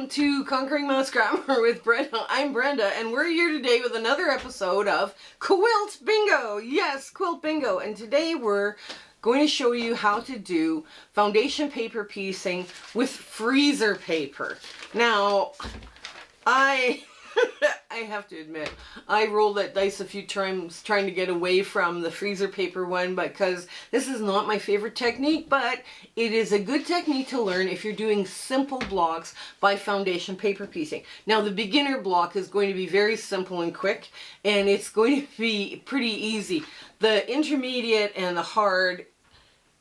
to Conquering Mount Scrapmore with Brenda. I'm Brenda, and we're here today with another episode of Quilt Bingo. Yes, Quilt Bingo. And today we're going to show you how to do foundation paper piecing with freezer paper. Now, I have to admit, I rolled that dice a few times trying to get away from the freezer paper one because this is not my favorite technique, but it is a good technique to learn if you're doing simple blocks by foundation paper piecing. Now, the beginner block is going to be very simple and quick, and it's going to be pretty easy. The intermediate and the hard,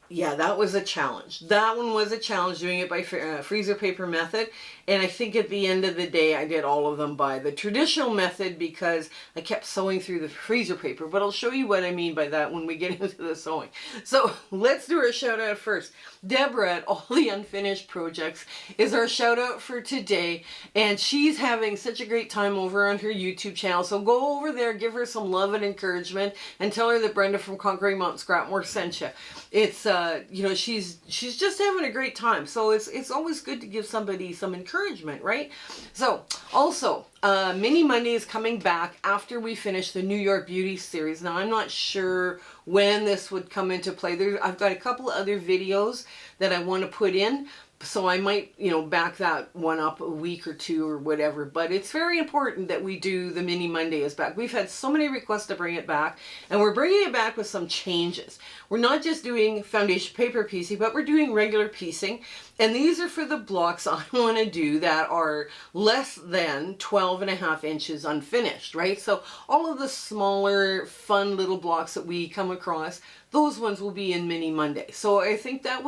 yeah, that was a challenge. That one was a challenge, doing it by freezer paper method. And I think at the end of the day, I did all of them by the traditional method because I kept sewing through the freezer paper. But I'll show you what I mean by that when we get into the sewing. So let's do our shout out first. Deborah at All the Unfinished Projects is our shout out for today. And she's having such a great time over on her YouTube channel. So go over there, give her some love and encouragement, and tell her that Brenda from Conquering Mount Scrapmore sent you. It's you know, she's just having a great time. So it's always good to give somebody some encouragement, right? So also, Mini Monday is coming back after we finish the New York Beauty series. Now, I'm not sure when this would come into play. I've got a couple of other videos that I want to put in, so I might, you know, back that one up a week or two or whatever. But it's very important that we do the Mini Monday is back. We've had so many requests to bring it back, and we're bringing it back with some changes. We're not just doing foundation paper piecing, but we're doing regular piecing. And these are for the blocks I want to do that are less than 12.5 inches unfinished, right? So all of the smaller, fun little blocks that we come across, those ones will be in Mini Monday. So I think that's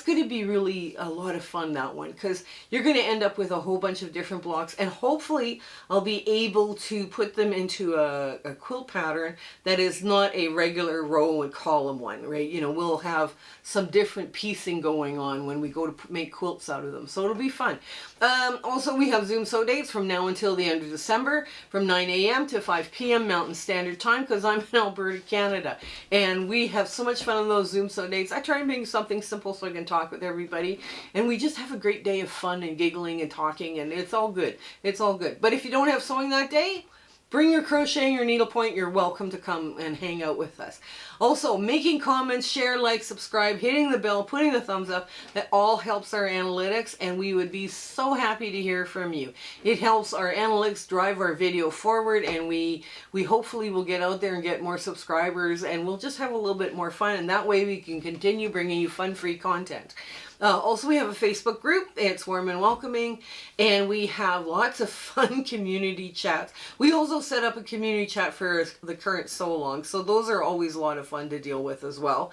going to be really a lot of fun, that one, because you're going to end up with a whole bunch of different blocks, and hopefully I'll be able to put them into a quilt pattern that is not a regular row and column one, right? You know, we'll have some different piecing going on when we go to make quilts out of them. So it'll be fun. Also, we have Zoom sew dates from now until the end of December from 9 a.m. to 5 p.m. Mountain Standard Time, because I'm in Alberta, Canada. And we have so much fun on those Zoom sew dates. I try and make something simple so I can talk with everybody. And we just have a great day of fun and giggling and talking, and it's all good. It's all good. But if you don't have sewing that day, bring your crocheting or needlepoint. You're welcome to come and hang out with us. Also, making comments, share, like, subscribe, hitting the bell, putting the thumbs up, that all helps our analytics, and we would be so happy to hear from you. It helps our analytics drive our video forward, and we hopefully will get out there and get more subscribers, and we'll just have a little bit more fun, and that way we can continue bringing you fun-free content. Also, we have a Facebook group. It's warm and welcoming, and we have lots of fun community chats. We also set up a community chat for the current sew-along, so those are always a lot of fun to deal with as well.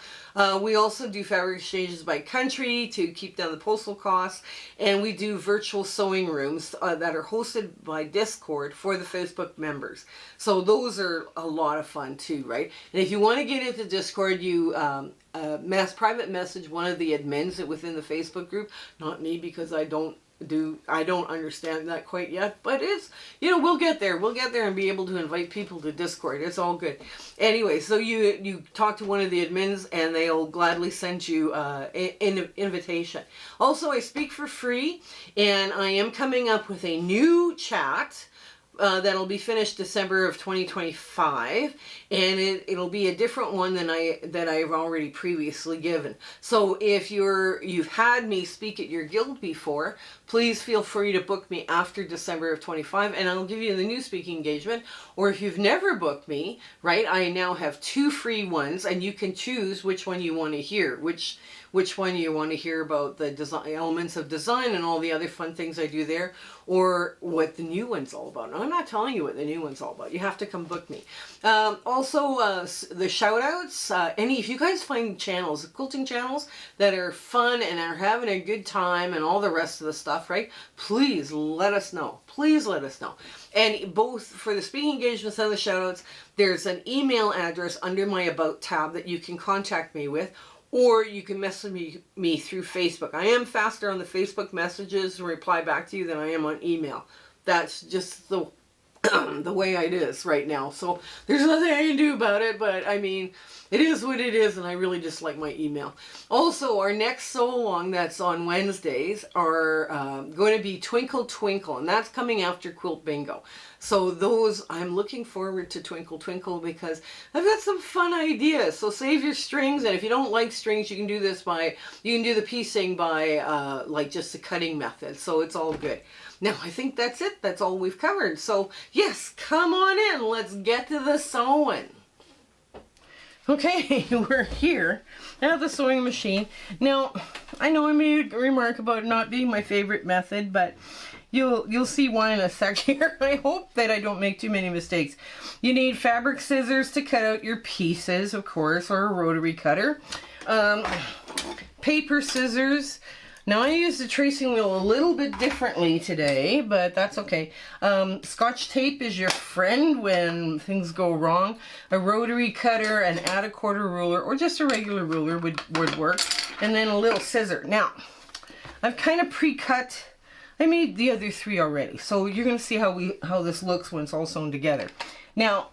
We also do fabric exchanges by country to keep down the postal costs, and we do virtual sewing rooms that are hosted by Discord for the Facebook members. So those are a lot of fun too, right? And if you want to get into Discord, you private message one of the admins within the Facebook group, not me, because I don't understand that quite yet, but it's, you know, we'll get there and be able to invite people to Discord. It's all good. Anyway, so you talk to one of the admins and they'll gladly send you an invitation. Also, I speak for free, and I am coming up with a new chat that'll be finished December of 2025, and it'll be a different one than I've already previously given. So if you've had me speak at your guild before, please feel free to book me after December of 25, and I'll give you the new speaking engagement. Or if you've never booked me, right, I now have 2 free ones, and you can choose which one you want to hear, which one you want to hear about the design, elements of design and all the other fun things I do there, or what the new one's all about. Now, I'm not telling you what the new one's all about. You have to come book me. Also, the shout outs, if you guys find channels, quilting channels that are fun and are having a good time and all the rest of the stuff, right, please let us know. Please let us know. And both for the speaking engagements and the shout outs, there's an email address under my About tab that you can contact me with, or you can message me through Facebook. I am faster on the Facebook messages and reply back to you than I am on email. That's just the way it is right now. So there's nothing I can do about it, but I mean, It is what it is, and I really just like my email. Also, our next sew-along that's on Wednesdays are going to be Twinkle Twinkle, and that's coming after Quilt Bingo. So those, I'm looking forward to Twinkle Twinkle because I've got some fun ideas. So save your strings, and if you don't like strings, you can do this by, you can do the piecing by like just the cutting method. So it's all good. Now, I think that's it. That's all we've covered. So yes, come on in. Let's get to the sewing. Okay, we're here at the sewing machine. Now, I know I made a remark about it not being my favorite method, but you'll see why in a sec here. I hope that I don't make too many mistakes. You need fabric scissors to cut out your pieces, of course, or a rotary cutter. Paper scissors. Now I use the tracing wheel a little bit differently today, but that's okay. Scotch tape is your friend when things go wrong. A rotary cutter, an add a quarter ruler, or just a regular ruler would work. And then a little scissor. Now, I've kind of pre-cut. I made the other three already, so you're going to see how this looks when it's all sewn together. Now,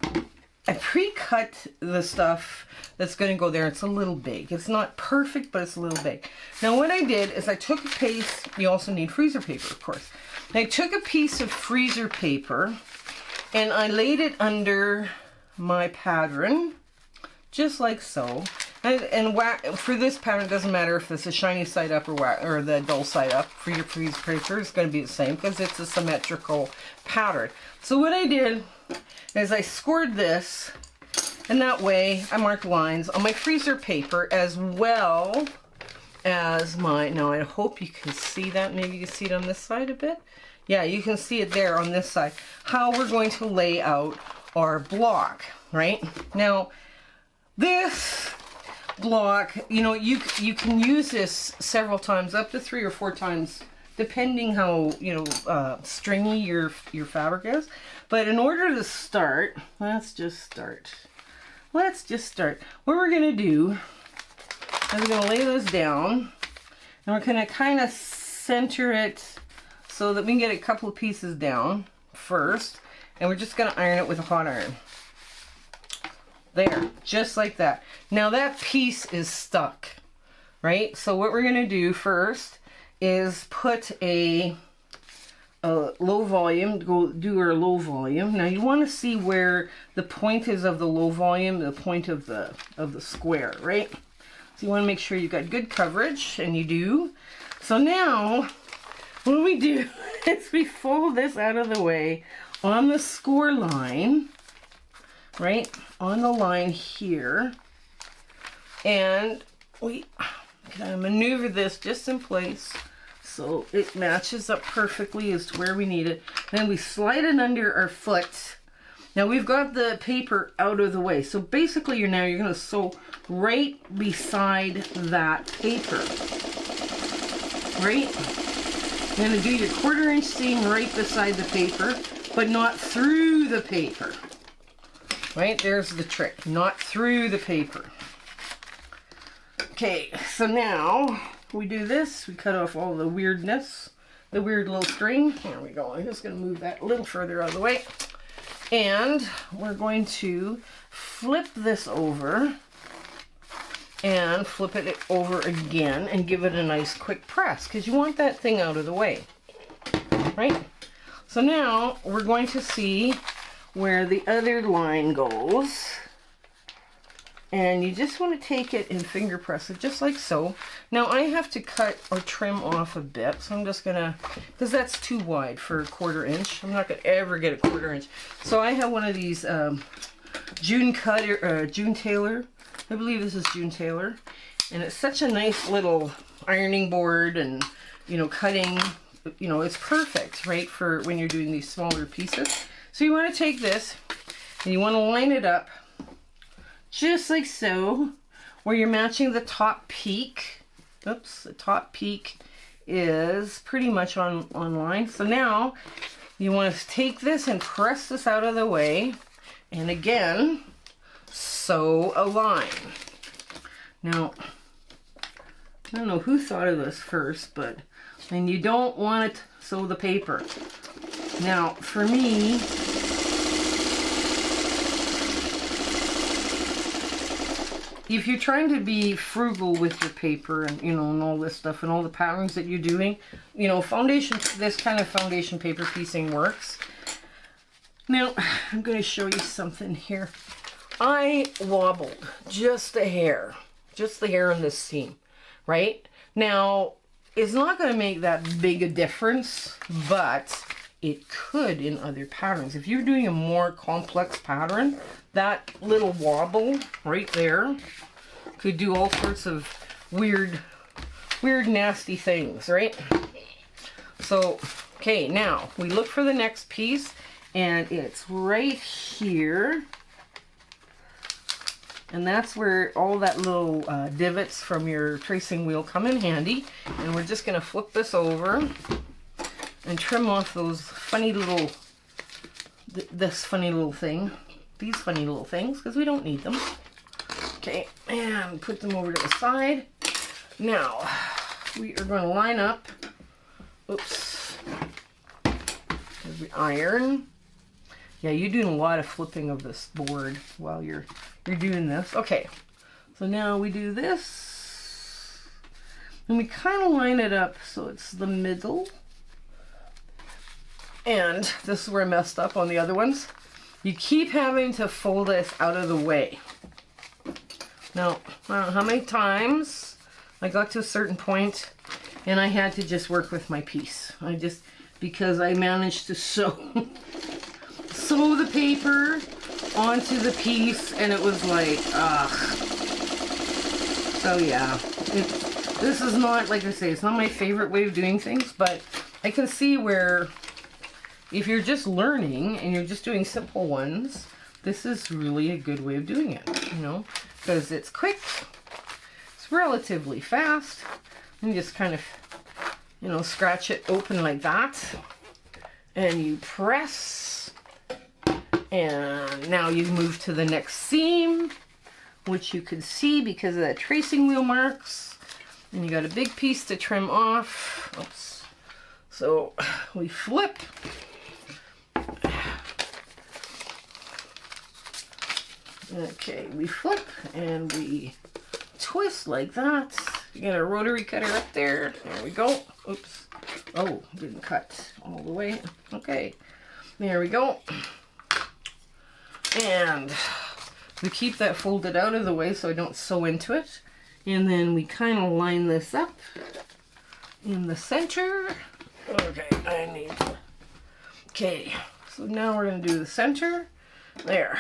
I pre-cut the stuff that's going to go there. It's a little big. It's not perfect, but it's a little big. Now what I did is I took a piece, you also need freezer paper, of course. I took a piece of freezer paper and I laid it under my pattern, just like so. And for this pattern, it doesn't matter if it's the shiny side up or the dull side up. For your freezer paper, it's going to be the same because it's a symmetrical pattern. So what I did is I scored this, and that way I marked lines on my freezer paper as well as my, now I hope you can see that, maybe you can see it on this side a bit. Yeah, you can see it there on this side, how we're going to lay out our block, right? Now, this block, you know, you can use this several times, up to 3 or 4 times, depending how, you know, stringy your fabric is. But in order to start, let's just start. What we're going to do is we're going to lay this down, and we're going to kind of center it so that we can get a couple of pieces down first, and we're just going to iron it with a hot iron. There, just like that. Now that piece is stuck, right? So what we're going to do first is put a low volume, do our low volume. Now you want to see where the point is of the low volume, the point of the square, right? So you want to make sure you've got good coverage, and you do. So now what we do is we fold this out of the way on the score line, right? On the line here, and we kind of maneuver this just in place so it matches up perfectly as to where we need it. And then we slide it under our foot. Now we've got the paper out of the way, so basically you're going to sew right beside that paper, right? You're going to do your 1/4 inch seam right beside the paper, but not through the paper. Right, there's the trick, not through the paper. Okay, so now we do this, we cut off all the weirdness, the weird little string. Here we go, I'm just going to move that a little further out of the way. And we're going to flip this over and flip it over again and give it a nice quick press because you want that thing out of the way, right? So now we're going to see where the other line goes, and you just want to take it and finger press it just like so. Now I have to cut or trim off a bit, so I'm just gonna, because that's too wide for a 1/4 inch. I'm not gonna ever get a 1/4 inch. So I have one of these June Taylor. I believe this is June Taylor, and it's such a nice little ironing board, and you know, cutting, you know, it's perfect, right, for when you're doing these smaller pieces. So you want to take this and you want to line it up just like so, where you're matching the top peak. Oops, the top peak is pretty much on line. So now you want to take this and press this out of the way, and again, sew a line. Now, I don't know who thought of this first, but and you don't want to sew the paper. Now, for me, if you're trying to be frugal with your paper and, you know, and all this stuff and all the patterns that you're doing, you know, foundation, this kind of foundation paper piecing works. Now, I'm going to show you something here. I wobbled just a hair on this seam, right? Now, it's not going to make that big a difference, but it could in other patterns. If you're doing a more complex pattern, that little wobble right there could do all sorts of weird, nasty things, right? So, okay, now we look for the next piece, and it's right here. And that's where all that little divots from your tracing wheel come in handy. And we're just going to flip this over and trim off those funny little, this funny little thing, these funny little things, because we don't need them. Okay, and put them over to the side. Now, we are going to line up, oops, as we iron. Yeah, you're doing a lot of flipping of this board while you're doing this. Okay, so now we do this, and we kind of line it up so it's the middle. And this is where I messed up on the other ones. You keep having to fold this out of the way. Now, I don't know how many times I got to a certain point and I had to just work with my piece. Because I managed to sew the paper onto the piece, and it was like, ugh. So yeah, this is not, like I say, it's not my favorite way of doing things, but I can see where if you're just learning and you're just doing simple ones, this is really a good way of doing it, you know, because it's quick, it's relatively fast, and you just kind of, you know, scratch it open like that, and you press, and now you move to the next seam, which you can see because of the tracing wheel marks, and you got a big piece to trim off. Oops. So we flip. Okay, we flip and we twist like that. You got a rotary cutter up there. There we go. Oops. Oh, didn't cut all the way. Okay. There we go. And we keep that folded out of the way so I don't sew into it. And then we kind of line this up in the center. Okay, I need... Okay, so now we're going to do the center. There.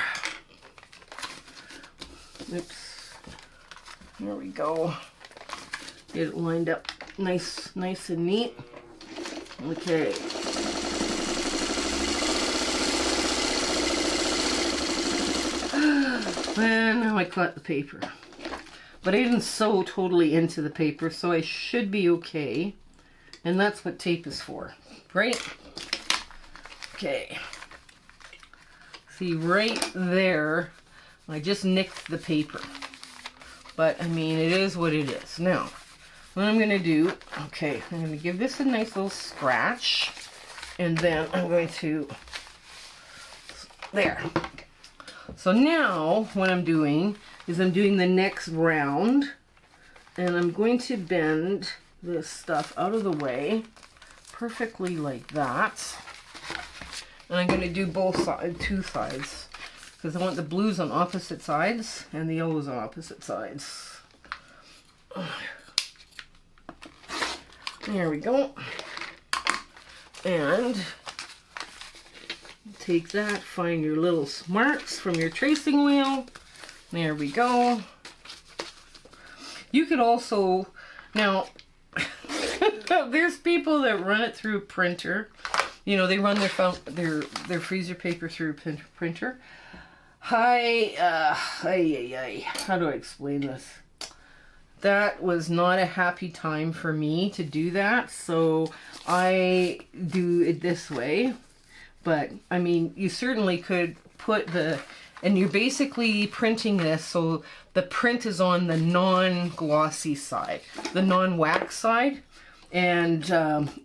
Oops. There we go. Get it lined up nice and neat. Okay. And now I cut the paper. But I didn't sew totally into the paper, so I should be okay. And that's what tape is for, right? Okay. See, right there, I just nicked the paper. But, I mean, it is what it is. Now, what I'm going to do, okay, I'm going to give this a nice little scratch. And then I'm going to, there. So now, what I'm doing is I'm doing the next round. And I'm going to bend this stuff out of the way, perfectly like that. And I'm going to do both sides, two sides. Because I want the blues on opposite sides and the yellows on opposite sides. There we go. And take that, find your little marks from your tracing wheel. There we go. You could also, now, there's people that run it through a printer. You know, they run their freezer paper through a printer. How do I explain this? That was not a happy time for me to do that, so I do it this way. But, I mean, you certainly could put and you're basically printing this so the print is on the non-glossy side, the non-wax side. And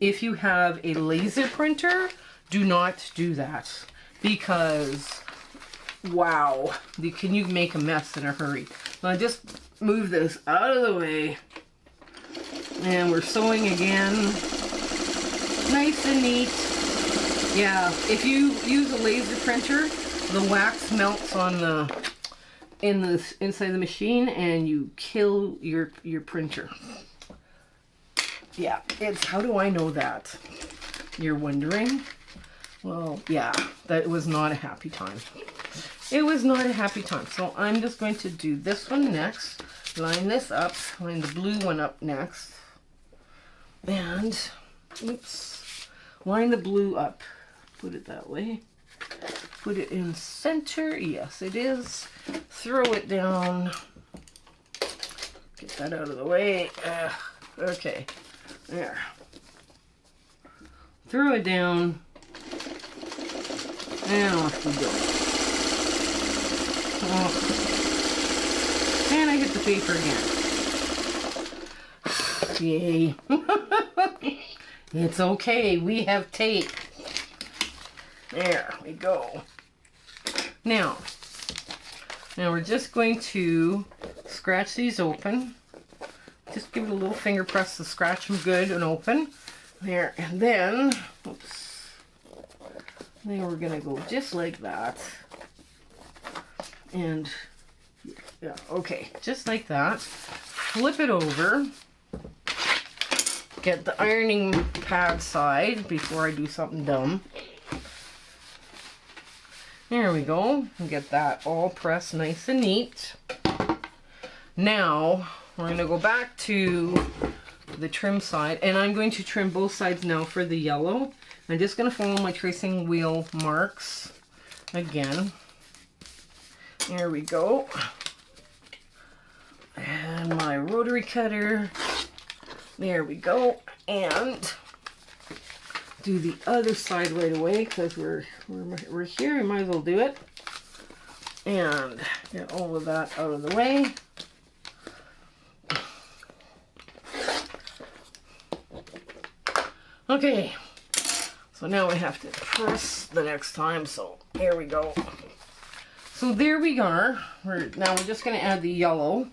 if you have a laser printer, do not do that, because Wow, can you make a mess in a hurry? Now just move this out of the way. And we're sewing again. Nice and neat. Yeah, if you use a laser printer, the wax melts on inside the machine and you kill your printer. Yeah, how do I know that? You're wondering? Well, yeah, that was not a happy time. It was not a happy time. So I'm just going to do this one next. Line this up. Line the blue one up next. And, oops, line the blue up. Put it that way. Put it in center. Yes, it is. Throw it down. Get that out of the way. Okay. There. Throw it down. And off we go. Oh. And I hit the paper again. Yay. It's okay. We have tape. There we go. Now we're just going to scratch these open. Just give it a little finger press to scratch them good and open. There, and then, oops. Then we're gonna go just like that. And, yeah, okay, just like that. Flip it over. Get the ironing pad side before I do something dumb. There we go. And get that all pressed nice and neat. Now, we're going to go back to the trim side. And I'm going to trim both sides now for the yellow. I'm just going to follow my tracing wheel marks again. There we go. And my rotary cutter. There we go. And do the other side right away because we're here. We might as well do it. And get all of that out of the way. Okay. So now we have to press the next time. So here we go. So there we are. Now we're just going to add the yellow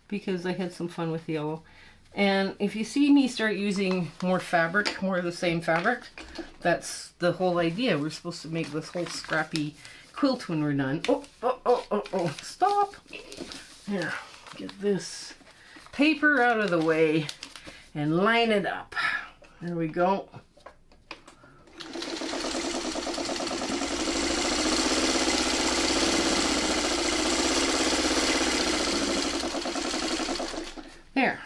because I had some fun with the yellow. And if you see me start using more fabric, more of the same fabric, that's the whole idea. We're supposed to make this whole scrappy quilt when we're done. Oh, stop. Here, get this paper out of the way and line it up. There we go. There.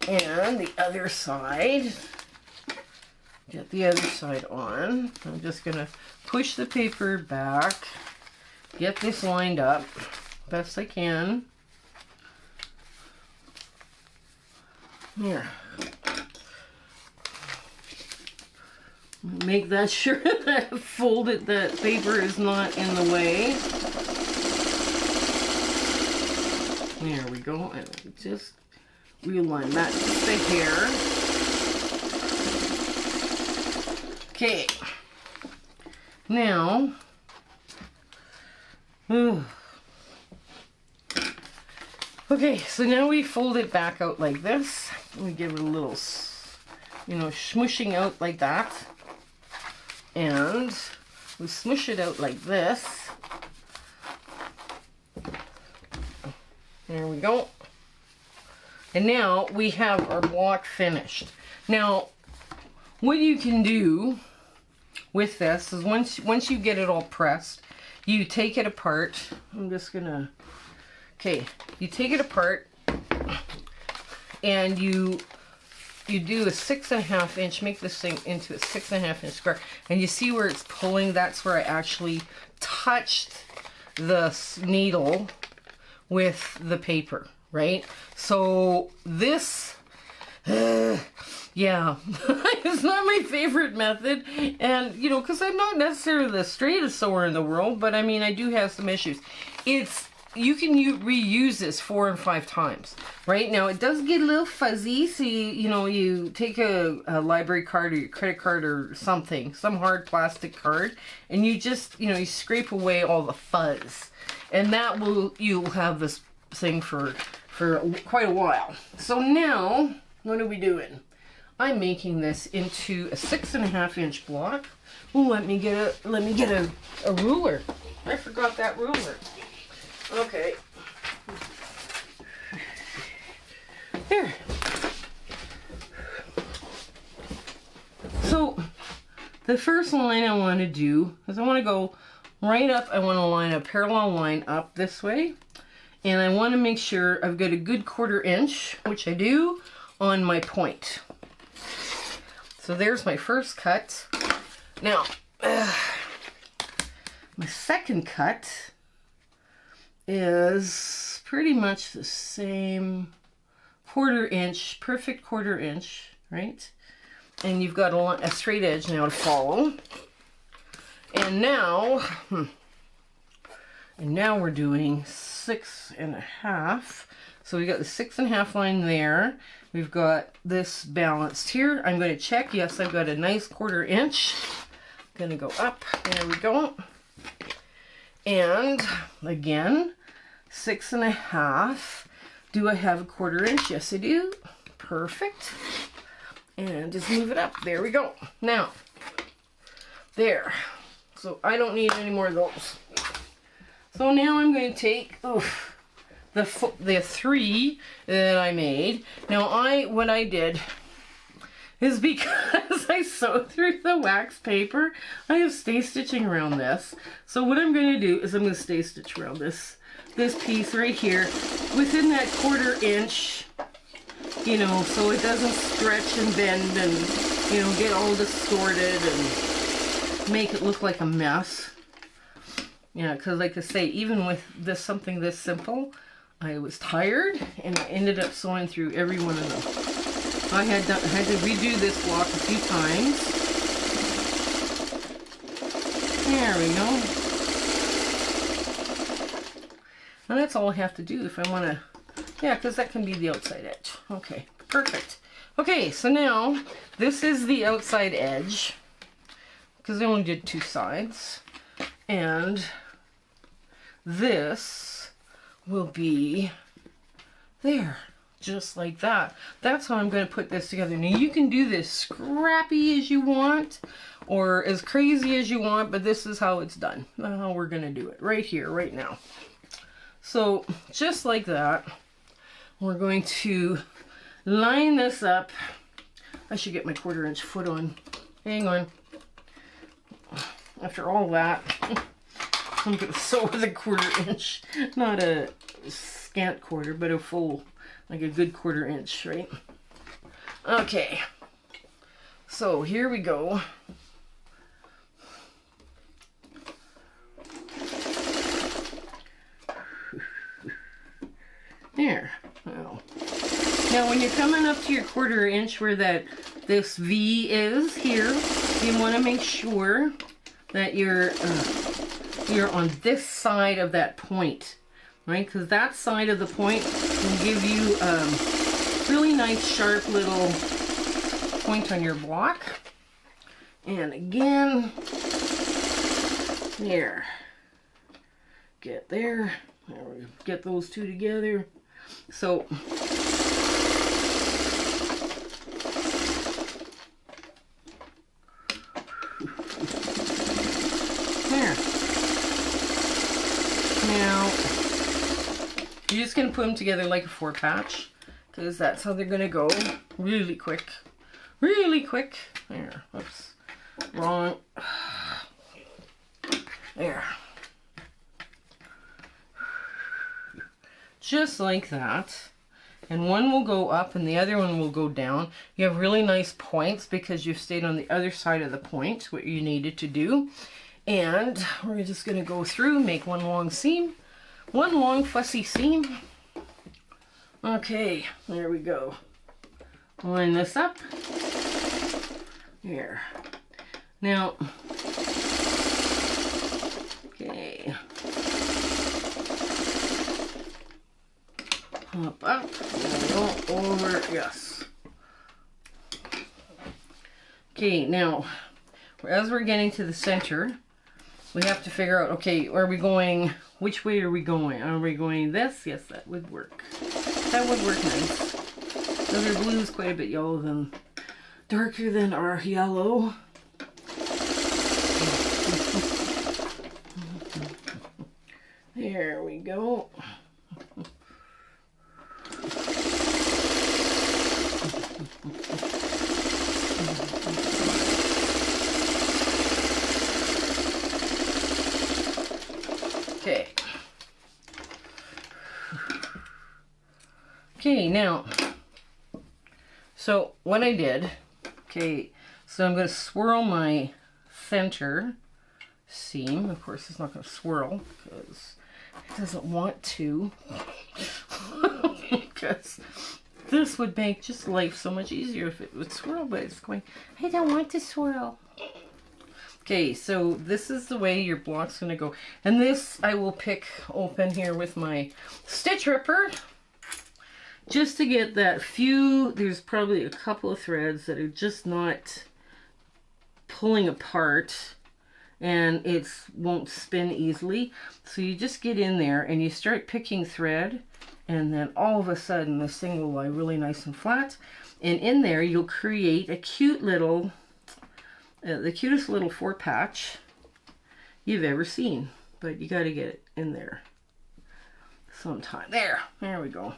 And the other side, get the other side on. I'm just going to push the paper back, get this lined up best I can. Here. Make that sure that that paper is not in the way. There we go. And just realign that just a hair. Okay. Now, okay, so now we fold it back out like this. We give it a little, smushing out like that. And we smush it out like this. There we go. And now we have our block finished. Now, what you can do with this is once you get it all pressed, you take it apart. I'm just gonna, okay, you take it apart and you do a 6.5 inch, make this thing into a 6.5 inch square. And you see where it's pulling, that's where I actually touched the needle with the paper, right? So this, yeah, it's not my favorite method. And, because I'm not necessarily the straightest sewer in the world, but I mean, I do have some issues. It's you can reuse this 4 and 5 times. Right now it does get a little fuzzy, so you take a library card or your credit card or something, some hard plastic card, and you just you scrape away all the fuzz, and that you'll have this thing for quite a while. So now what are we doing? I'm making this into a 6.5-inch block. Oh, let me get a ruler. I forgot that ruler. Okay. There. So the first line I want to do is I want to go right up. I want to line a parallel line up this way, and I want to make sure I've got a good 1/4 inch, which I do, on my point. So there's my first cut. Now my second cut is pretty much the same 1/4 inch, perfect 1/4 inch, right? And you've got a straight edge now to follow. And now we're doing 6.5. So we got the 6.5 line there. We've got this balanced here. I'm going to check. Yes, I've got a nice 1/4 inch. I'm going to go up. There we go. And again, 6.5. Do I have a 1/4 inch? Yes, I do. Perfect. And just move it up. There we go. Now, there. So I don't need any more of those. So now I'm going to take the 3 that I made. Now what I did is, because I sewed through the wax paper, I have stay stitching around this. So what I'm going to do is I'm going to stay stitch around this piece right here within that 1/4 inch, so it doesn't stretch and bend and get all distorted and make it look like a mess. Yeah, because like I say, even with something this simple, I was tired and I ended up sewing through every one of them. I had to redo this block a few times. There we go. And that's all I have to do if I want to, yeah, because that can be the outside edge. Okay, perfect. Okay, so now this is the outside edge, because I only did 2 sides. And this will be there, just like that. That's how I'm going to put this together. Now you can do this scrappy as you want, or as crazy as you want, but this is how it's done. How we're going to do it right here, right now. So just like that, we're going to line this up. I should get my 1/4 inch foot on. Hang on. After all that, I'm going to sew with a 1/4 inch. Not a scant 1/4, but a full, like a good 1/4 inch, right? Okay. So here we go. There. Now when you're coming up to your 1/4 inch where this V is here, you want to make sure that you're on this side of that point, right? Because that side of the point will give you really nice sharp little point on your block. And again, there. Get there. There we get those 2 together. So there. Now you're just going to put them together like a 4 patch, because that's how they're going to go really quick. Really quick. There. Oops. Wrong. There. Just like that. And one will go up and the other one will go down. You have really nice points because you've stayed on the other side of the point, what you needed to do. And we're just going to go through, make one long seam, one long fussy seam. Okay, there we go. Line this up. Here. Now, okay. up, and go over, yes. Okay, now, as we're getting to the center, we have to figure out, okay, are we going, which way are we going? Are we going this? Yes, that would work. That would work nice. The other blue is quite a bit yellow than, darker than our yellow. There we go. Okay. Okay, now, so what I did, okay, so I'm going to swirl my center seam. Of course, it's not going to swirl because it doesn't want to. Because this would make just life so much easier if it would swirl, but it's going, I don't want to swirl. Okay, so this is the way your block's going to go. And this I will pick open here with my stitch ripper. Just to get that few, there's probably a couple of threads that are just not pulling apart and it won't spin easily. So you just get in there and you start picking thread, and then all of a sudden this thing will lie really nice and flat. And in there you'll create a cute little, the cutest little 4-patch you've ever seen. But you got to get it in there sometime. There we go.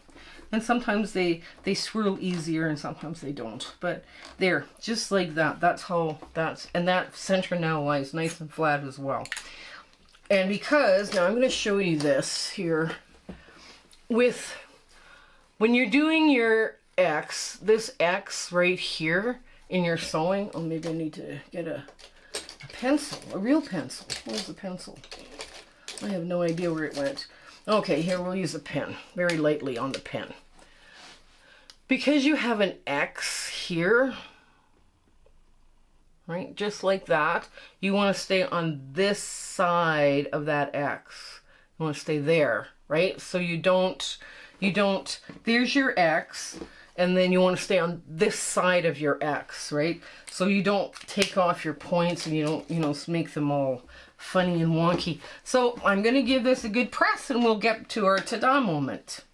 And sometimes they swirl easier and sometimes they don't. But there, just like that. That's how and that center now lies nice and flat as well. And because, now I'm going to show you this here. When you're doing your X, this X right here in your sewing, oh, maybe I need to get a pencil, a real pencil. Where's the pencil? I have no idea where it went. Okay, here we'll use a pen, very lightly on the pen. Because you have an X here, right, just like that, you want to stay on this side of that X. You want to stay there, right? So you don't, there's your X, and then you want to stay on this side of your X, right? So you don't take off your points and you don't, make them all funny and wonky. So I'm going to give this a good press and we'll get to our ta-da moment.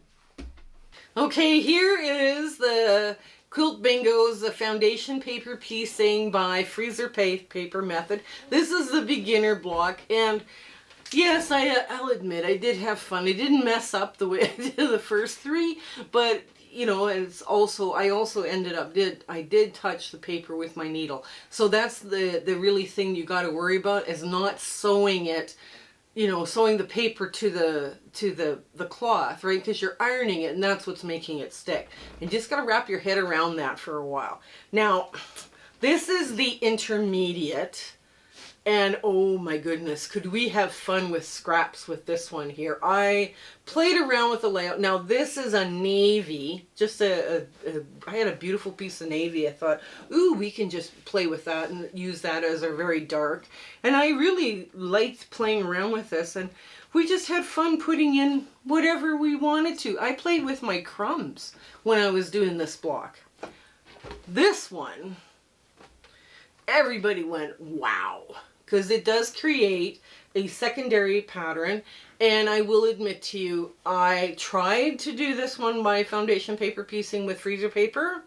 Okay, here is the Quilt Bingo's the foundation paper piecing by freezer paper method. This is the beginner block, and yes, I'll admit I did have fun. I didn't mess up the way I did the first 3, but it's also, I also ended up, I did touch the paper with my needle. So that's the really thing you got to worry about, is not sewing it, sewing the paper to the cloth, right? Because you're ironing it and that's what's making it stick. You just got to wrap your head around that for a while. Now, this is the intermediate. And oh my goodness, could we have fun with scraps with this one here. I played around with the layout. Now this is a navy, just I had a beautiful piece of navy. I thought, ooh, we can just play with that and use that as a very dark. And I really liked playing around with this, and we just had fun putting in whatever we wanted to. I played with my crumbs when I was doing this block. This one, everybody went, wow. Because it does create a secondary pattern, and I will admit to you, I tried to do this one by foundation paper piecing with freezer paper.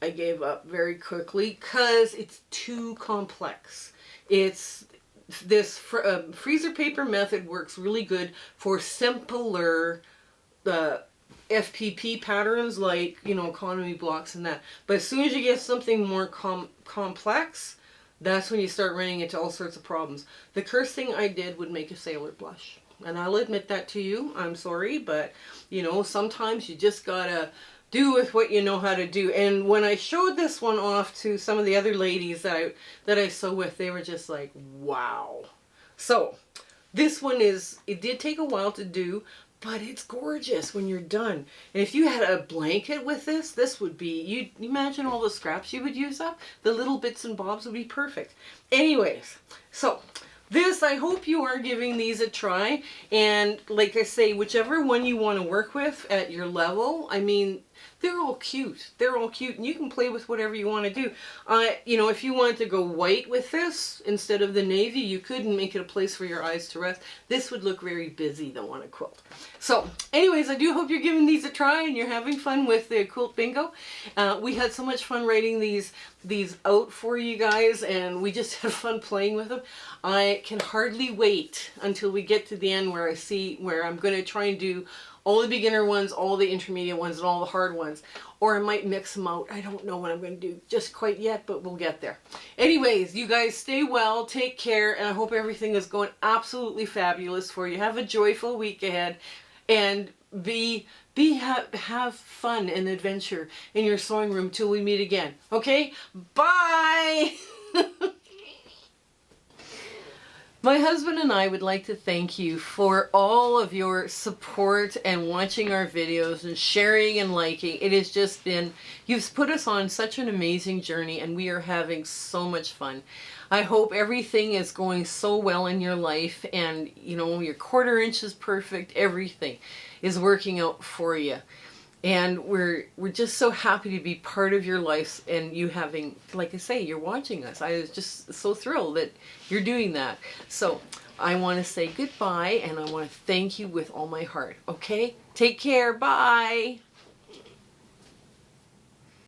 I gave up very quickly because it's too complex. This freezer paper method works really good for simpler FPP patterns, like economy blocks and that. But as soon as you get something more complex, that's when you start running into all sorts of problems. The cursed thing I did would make a sailor blush. And I'll admit that to you. I'm sorry, but sometimes you just gotta do with what you know how to do. And when I showed this one off to some of the other ladies that I sew with, they were just like, wow. So this one it did take a while to do, but it's gorgeous when you're done. And if you had a blanket with this would be, you imagine all the scraps you would use up? The little bits and bobs would be perfect. Anyways, so this, I hope you are giving these a try. And like I say, whichever one you want to work with at your level, I mean, they're all cute. They're all cute, and you can play with whatever you want to do. You know, if you wanted to go white with this instead of the navy, you could and make it a place for your eyes to rest. This would look very busy though on a quilt. So anyways, I do hope you're giving these a try and you're having fun with the quilt bingo. We had so much fun writing these out for you guys, and we just had fun playing with them. I can hardly wait until we get to the end where I'm going to try and do all the beginner ones, all the intermediate ones, and all the hard ones. Or I might mix them out. I don't know what I'm going to do just quite yet, but we'll get there. Anyways, you guys stay well, take care, and I hope everything is going absolutely fabulous for you. Have a joyful week ahead, and have fun and adventure in your sewing room till we meet again. Okay? Bye! My husband and I would like to thank you for all of your support and watching our videos and sharing and liking. It has just been, you've put us on such an amazing journey, and we are having so much fun. I hope everything is going so well in your life, and you know, your 1/4 inch is perfect. Everything is working out for you. And we're just so happy to be part of your life, and you having, like I say, you're watching us. I was just so thrilled that you're doing that. So I want to say goodbye, and I want to thank you with all my heart. Okay? Take care. Bye.